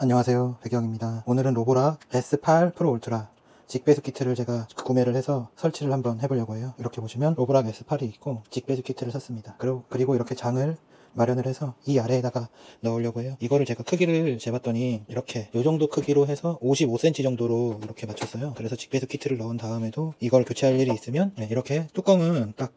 안녕하세요, 배경입니다. 오늘은 로보락 S8 프로 울트라 직배수 키트를 제가 구매를 해서 설치를 한번 해보려고 해요. 이렇게 보시면 로보락 S8이 있고 직배수 키트를 샀습니다. 그리고 이렇게 장을 마련을 해서 이 아래에다가 넣으려고 해요. 이거를 제가 크기를 재봤더니 이렇게 요 정도 크기로 해서 55cm 정도로 이렇게 맞췄어요. 그래서 직배수 키트를 넣은 다음에도 이걸 교체할 일이 있으면 이렇게 뚜껑은 딱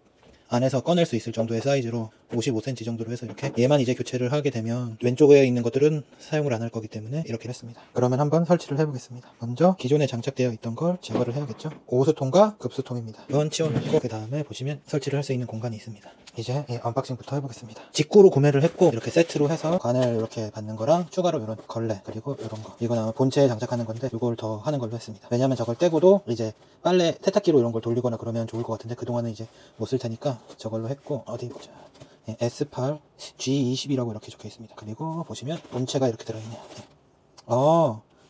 안에서 꺼낼 수 있을 정도의 사이즈로 55cm 정도로 해서 이렇게 얘만 이제 교체를 하게 되면 왼쪽에 있는 것들은 사용을 안 할 거기 때문에 이렇게 했습니다. 그러면 한번 설치를 해 보겠습니다. 먼저 기존에 장착되어 있던 걸 제거를 해야겠죠. 오수통과 급수통입니다. 이건 치워놓고 그 다음에 보시면 설치를 할 수 있는 공간이 있습니다. 이제 언박싱부터 해보겠습니다. 직구로 구매를 했고 이렇게 세트로 해서 관을 이렇게 받는 거랑 추가로 이런 걸레 그리고 이런 거, 이건 아마 본체에 장착하는 건데 이걸 더 하는 걸로 했습니다. 왜냐면 저걸 떼고도 이제 빨래 세탁기로 이런 걸 돌리거나 그러면 좋을 것 같은데 그동안은 이제 못 쓸 테니까 저걸로 했고, 어디 보자. S8 G20이라고 이렇게 적혀 있습니다. 그리고 보시면 본체가 이렇게 들어있네요.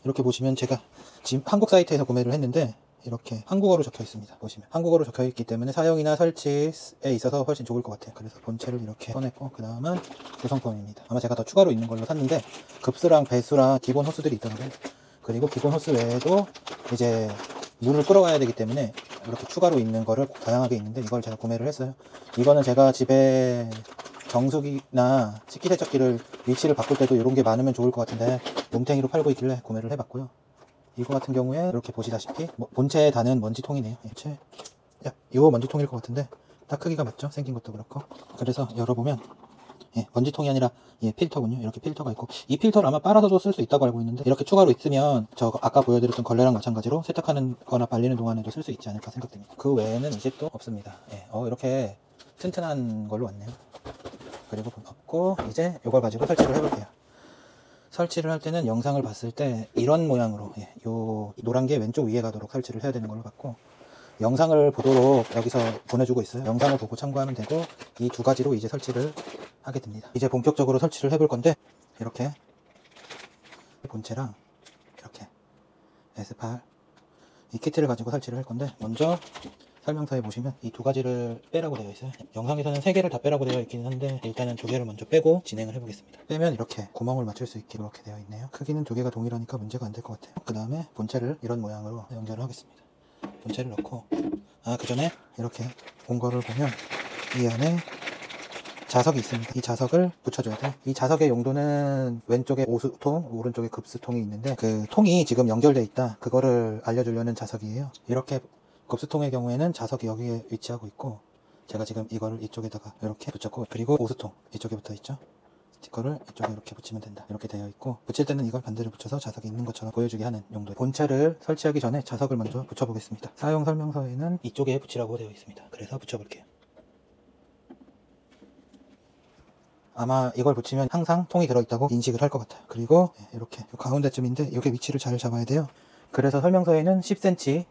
이렇게 보시면 제가 지금 한국 사이트에서 구매를 했는데 이렇게 한국어로 적혀 있습니다. 보시면 한국어로 적혀 있기 때문에 사용이나 설치에 있어서 훨씬 좋을 것 같아요. 그래서 본체를 이렇게 꺼냈고, 그 다음은 구성품입니다. 아마 제가 더 추가로 있는 걸로 샀는데 급수랑 배수랑 기본 호스들이 있더라고요. 그리고 기본 호스 외에도 이제 물을 끌어와야 되기 때문에 이렇게 추가로 있는 거를 다양하게 있는데 이걸 제가 구매를 했어요. 이거는 제가 집에 정수기나 식기세척기를 위치를 바꿀 때도 이런 게 많으면 좋을 것 같은데 뭉탱이로 팔고 있길래 구매를 해봤고요. 이거 같은 경우에 이렇게 보시다시피 본체에 다는 먼지통이네요. 이거 먼지통일 것 같은데 딱 크기가 맞죠? 생긴 것도 그렇고. 그래서 열어보면 먼지통이 아니라 필터군요. 이렇게 필터가 있고, 이 필터를 아마 빨아서도 쓸 수 있다고 알고 있는데 이렇게 추가로 있으면 저 아까 보여드렸던 걸레랑 마찬가지로 세탁하는 거나 발리는 동안에도 쓸 수 있지 않을까 생각됩니다. 그 외에는 이제 또 없습니다. 이렇게 튼튼한 걸로 왔네요. 그리고 없고, 이제 이걸 가지고 설치를 해볼게요. 설치를 할 때는 영상을 봤을 때 이런 모양으로 요 노란 게 왼쪽 위에 가도록 설치를 해야 되는 걸로 봤고, 영상을 보도록 여기서 보내주고 있어요. 영상을 보고 참고하면 되고, 이 두 가지로 이제 설치를 하게 됩니다. 이제 본격적으로 설치를 해볼 건데, 이렇게 본체랑 이렇게 S8 이 키트를 가지고 설치를 할 건데, 먼저 설명서에 보시면 이 두 가지를 빼라고 되어 있어요. 영상에서는 세 개를 다 빼라고 되어 있기는 한데 일단은 두 개를 먼저 빼고 진행을 해보겠습니다. 빼면 이렇게 구멍을 맞출 수 있게 이렇게 되어 있네요. 크기는 두 개가 동일하니까 문제가 안 될 것 같아요. 그 다음에 본체를 이런 모양으로 연결을 하겠습니다. 본체를 넣고, 그 전에 이렇게 온 거를 보면 이 안에 자석이 있습니다. 이 자석을 붙여줘야 돼요. 이 자석의 용도는 왼쪽에 오수통, 오른쪽에 급수통이 있는데 그 통이 지금 연결되어 있다, 그거를 알려주려는 자석이에요. 이렇게 급수통의 경우에는 자석이 여기에 위치하고 있고, 제가 지금 이거를 이쪽에다가 이렇게 붙였고, 그리고 오수통 이쪽에 붙어 있죠. 스티커를 이쪽에 이렇게 붙이면 된다, 이렇게 되어 있고, 붙일 때는 이걸 반대로 붙여서 자석이 있는 것처럼 보여주게 하는 용도예요. 본체를 설치하기 전에 자석을 먼저 붙여보겠습니다. 사용 설명서에는 이쪽에 붙이라고 되어 있습니다. 그래서 붙여볼게요. 아마 이걸 붙이면 항상 통이 들어있다고 인식을 할 것 같아요. 그리고 이렇게 가운데쯤인데 이게 위치를 잘 잡아야 돼요. 그래서 설명서에는 10cm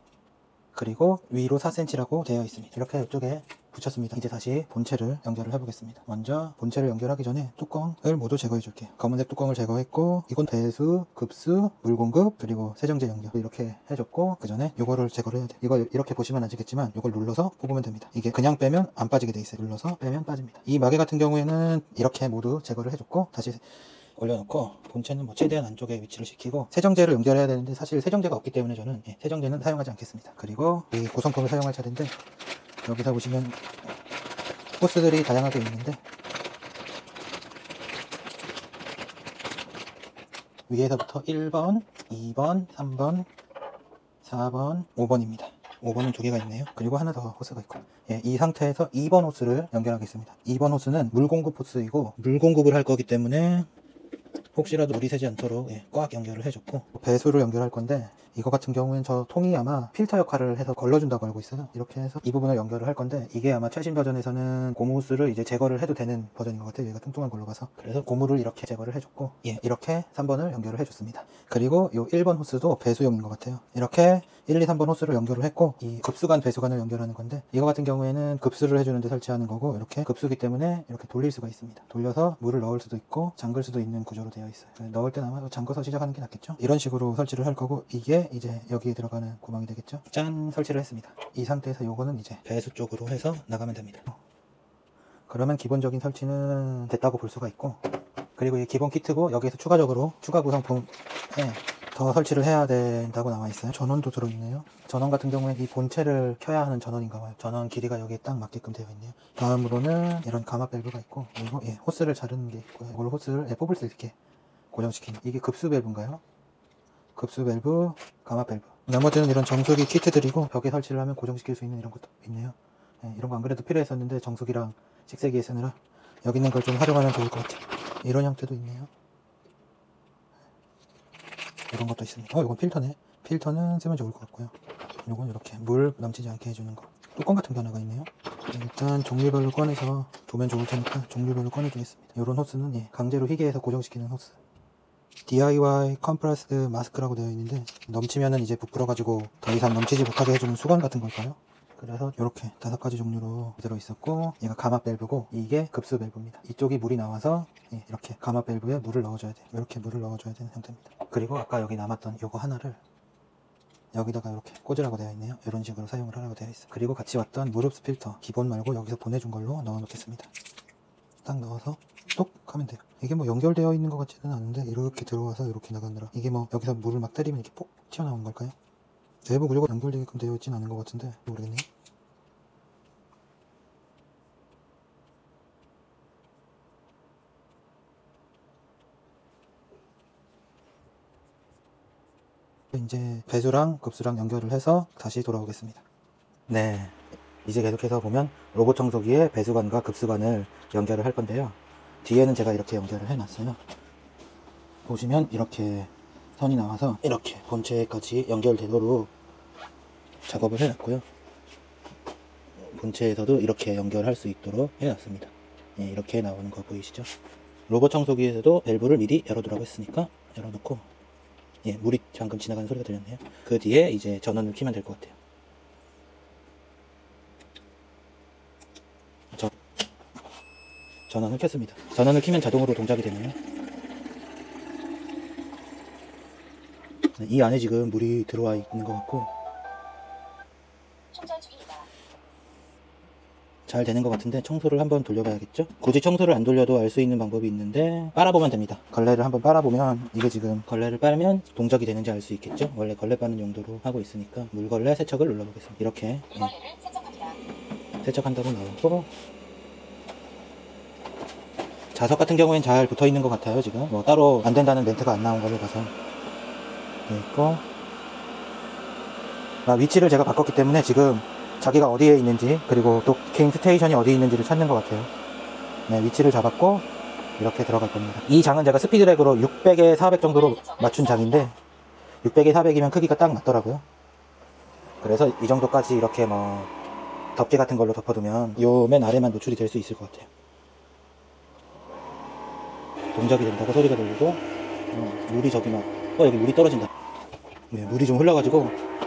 그리고 위로 4cm라고 되어 있습니다. 이렇게 이쪽에 붙였습니다. 이제 다시 본체를 연결을 해보겠습니다. 먼저 본체를 연결하기 전에 뚜껑을 모두 제거해 줄게요. 검은색 뚜껑을 제거했고, 이건 배수, 급수, 물 공급, 그리고 세정제 연결 이렇게 해줬고, 그 전에 이거를 제거를 해야 돼요. 이거 이렇게 보시면 아시겠지만 이걸 눌러서 뽑으면 됩니다. 이게 그냥 빼면 안 빠지게 돼 있어요. 눌러서 빼면 빠집니다. 이 마개 같은 경우에는 이렇게 모두 제거를 해줬고, 다시 올려놓고, 본체는 최대한 안쪽에 위치를 시키고, 세정제를 연결해야 되는데 사실 세정제가 없기 때문에 저는 세정제는 사용하지 않겠습니다. 그리고 이 구성품을 사용할 차례인데, 여기서 보시면 호스들이 다양하게 있는데 위에서부터 1번, 2번, 3번, 4번, 5번입니다. 5번은 두 개가 있네요. 그리고 하나 더 호스가 있고, 이 상태에서 2번 호스를 연결하겠습니다. 2번 호스는 물공급 호스이고, 물공급을 할 거기 때문에 혹시라도 물이 새지 않도록 꽉 연결을 해줬고, 배수를 연결할 건데, 이거 같은 경우엔 저 통이 아마 필터 역할을 해서 걸러준다고 알고 있어요. 이렇게 해서 이 부분을 연결을 할 건데, 이게 아마 최신 버전에서는 고무호스를 이제 제거를 해도 되는 버전인 것 같아요. 얘가 뚱뚱한 걸로 봐서. 그래서 고무를 이렇게 제거를 해줬고, 이렇게 3번을 연결을 해줬습니다. 그리고 이 1번 호스도 배수용인 것 같아요. 이렇게 1, 2, 3번 호스를 연결을 했고, 이 급수관 배수관을 연결하는 건데, 이거 같은 경우에는 급수를 해주는데 설치하는 거고, 이렇게 급수기 때문에 이렇게 돌릴 수가 있습니다. 돌려서 물을 넣을 수도 있고 잠글 수도 있는 구조로 되어 있어요. 넣을 때는 아마 잠궈서 시작하는 게 낫겠죠. 이런 식으로 설치를 할 거고, 이게 이제 여기에 들어가는 구멍이 되겠죠. 짠! 설치를 했습니다. 이 상태에서 요거는 이제 배수 쪽으로 해서 나가면 됩니다. 그러면 기본적인 설치는 됐다고 볼 수가 있고, 그리고 이 기본 키트고, 여기에서 추가적으로 추가 구성품 더 설치를 해야 된다고 나와 있어요. 전원도 들어있네요. 전원 같은 경우에 이 본체를 켜야 하는 전원인가 봐요. 전원 길이가 여기에 딱 맞게끔 되어 있네요. 다음으로는 이런 가마 밸브가 있고, 그리고 호스를 자르는 게 있고요. 이걸 호스를 뽑을 수 있게 고정시키는, 이게 급수 밸브인가요? 급수 밸브, 가마 밸브. 나머지는 이런 정수기 키트들이고, 벽에 설치를 하면 고정시킬 수 있는 이런 것도 있네요. 이런 거 안 그래도 필요했었는데 정수기랑 식세기에 쓰느라 여기 있는 걸 좀 활용하면 좋을 것 같아요. 이런 형태도 있네요. 이런 것도 있습니다. 이건 필터네. 필터는 쓰면 좋을 것 같고요. 이건 이렇게 물 넘치지 않게 해주는 거. 뚜껑 같은 게 하나가 있네요. 일단 종류별로 꺼내서 두면 좋을 테니까 종류별로 꺼내주겠습니다. 이런 호스는 강제로 희게해서 고정시키는 호스. DIY 컴프레스 마스크라고 되어 있는데, 넘치면은 이제 부풀어가지고 더 이상 넘치지 못하게 해주는 수건 같은 걸까요? 그래서 이렇게 5가지 종류로 들어있었고, 얘가 가마 밸브고 이게 급수 밸브입니다. 이쪽이 물이 나와서 이렇게 가마 밸브에 물을 넣어줘야 돼요. 이렇게 물을 넣어줘야 되는 형태입니다. 그리고 아까 여기 남았던 요거 하나를 여기다가 이렇게 꽂으라고 되어 있네요. 이런 식으로 사용을 하라고 되어 있어요. 그리고 같이 왔던 무릎 필터 기본 말고 여기서 보내준 걸로 넣어 놓겠습니다. 딱 넣어서 똑 하면 돼요. 이게 뭐 연결되어 있는 것 같지는 않은데, 이렇게 들어와서 이렇게 나가느라 이게 뭐 여기서 물을 막 때리면 이렇게 폭 튀어나온 걸까요? 내부 구조가 연결되게끔 되어 있진 않은 것 같은데 모르겠네요. 이제 배수랑 급수랑 연결을 해서 다시 돌아오겠습니다. 네, 이제 계속해서 보면 로봇 청소기에 배수관과 급수관을 연결을 할 건데요. 뒤에는 제가 이렇게 연결을 해 놨어요. 보시면 이렇게 선이 나와서 이렇게 본체까지 연결되도록 작업을 해 놨고요. 본체에서도 이렇게 연결할 수 있도록 해 놨습니다. 이렇게 나오는 거 보이시죠? 로봇 청소기에서도 밸브를 미리 열어두라고 했으니까 열어놓고, 물이 방금 지나가는 소리가 들렸네요. 그 뒤에 이제 전원을 켜면 될 것 같아요. 전원을 켰습니다. 전원을 켜면 자동으로 동작이 되네요. 이 안에 지금 물이 들어와 있는 것 같고 잘 되는 것 같은데, 청소를 한번 돌려봐야겠죠? 굳이 청소를 안 돌려도 알 수 있는 방법이 있는데, 빨아보면 됩니다. 걸레를 한번 빨아보면, 이게 지금 걸레를 빨면 동작이 되는지 알 수 있겠죠? 원래 걸레 빠는 용도로 하고 있으니까 물걸레 세척을 눌러보겠습니다. 이렇게 세척한다고 나오고, 자석 같은 경우엔 잘 붙어 있는 것 같아요. 지금 뭐 따로 안 된다는 멘트가 안 나온 거를 봐서 돼 있고, 위치를 제가 바꿨기 때문에 지금 자기가 어디에 있는지, 그리고 도킹 스테이션이 어디에 있는지를 찾는 것 같아요. 위치를 잡았고 이렇게 들어갈 겁니다. 이 장은 제가 스피드렉으로 600에 400 정도로 맞춘 장인데, 600에 400이면 크기가 딱 맞더라고요. 그래서 이 정도까지 이렇게 뭐 덮개 같은 걸로 덮어두면 요 맨 아래만 노출이 될 수 있을 것 같아요. 동작이 된다고 소리가 들리고, 물이 저기 막 여기 물이 떨어진다. 물이 좀 흘러가지고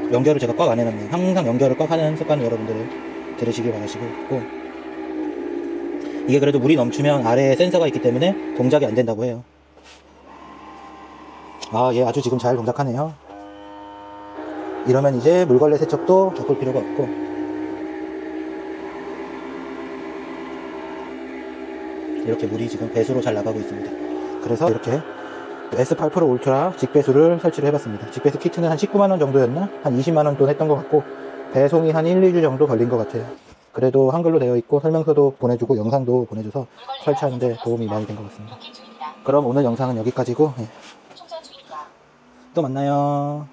연결을 제가 꽉 안 해놨네요. 항상 연결을 꽉 하는 습관을 여러분들 들으시길 바라시고 있고, 이게 그래도 물이 넘치면 아래에 센서가 있기 때문에 동작이 안 된다고 해요. 얘 아주 지금 잘 동작하네요. 이러면 이제 물걸레 세척도 바꿀 필요가 없고, 이렇게 물이 지금 배수로 잘 나가고 있습니다. 그래서 이렇게 S8 프로 울트라 직배수를 설치를 해봤습니다. 직배수 키트는 한 19만원 정도였나? 한 20만원 돈 했던 것 같고, 배송이 한 1, 2주 정도 걸린 것 같아요. 그래도 한글로 되어 있고 설명서도 보내주고 영상도 보내줘서 설치하는데 도움이 많이 된 것 같습니다. 그럼 오늘 영상은 여기까지고, 또 만나요.